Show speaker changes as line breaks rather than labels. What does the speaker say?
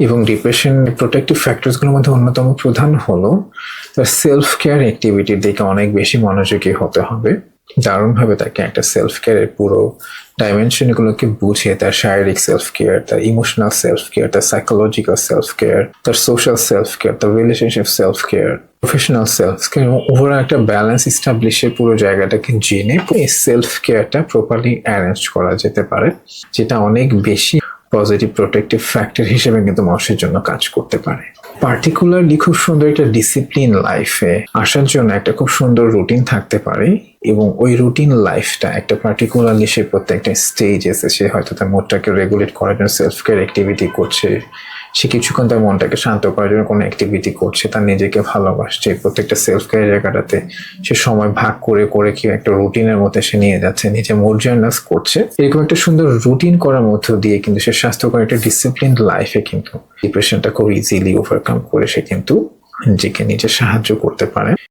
এবং depression protective ফ্যাক্টরসগুলোর মধ্যে অন্যতম প্রধান হলো সেলফ কেয়ার অ্যাক্টিভিটির দিকে অনেক বেশি মনোযোগী হতে হবে। দারুণভাবে তাকে একটা সেলফ কেয়ারের পুরো ডাইমেনশনগুলোকে বুঝে তার শারীরিক সেলফ কেয়ার, তার ইমোশনাল সেলফ কেয়ার, তার সাইকোলজিক্যাল সেলফ কেয়ার, তার সোশ্যাল সেলফ কেয়ার, তার relationship self care, professional self care এবং ওভারঅল একটা ব্যালেন্স ইস্টাবলিশের পুরো জায়গাটাকে জেনে এই সেলফ কেয়ারটা প্রপারলি অ্যারেঞ্জ করা যেতে পারে, যেটা অনেক বেশি পজিটিভ প্রোটেক্টিভ ফ্যাক্টর হিসেবে কিন্তু মানুষের জন্য কাজ করতে পারে। পার্টিকুলারলি খুব সুন্দর একটা ডিসিপ্লিন লাইফে আসার জন্য একটা খুব সুন্দর রুটিন থাকতে পারে এবং ওই রুটিন লাইফটা একটা পার্টিকুলারলি সে প্রত্যেকটা স্টেজ এসে সে হয়তো তার মুডটাকে রেগুলেট করার জন্য সেলফ কেয়ার অ্যাক্টিভিটি করছে, সে কিছুক্ষণ তার মনটাকে শান্ত করার জন্য কোনো অ্যাক্টিভিটি করছে, তার নিজেকে ভালোবাসছে, প্রত্যেকটা সেলফ কেয়ার জায়গাটাতে সে সময় ভাগ করে করে কি একটা রুটিনের মধ্যে সে নিয়ে যাচ্ছে, নিজে মোড জার্নাস করছে। এরকম একটা সুন্দর রুটিন করার মধ্য দিয়ে কিন্তু সে স্বাস্থ্যকর একটা ডিসিপ্লিন লাইফে কিন্তু ডিপ্রেশনটা খুব ইজিলি ওভারকাম করে সে কিন্তু নিজেকে নিজে সাহায্য করতে পারে।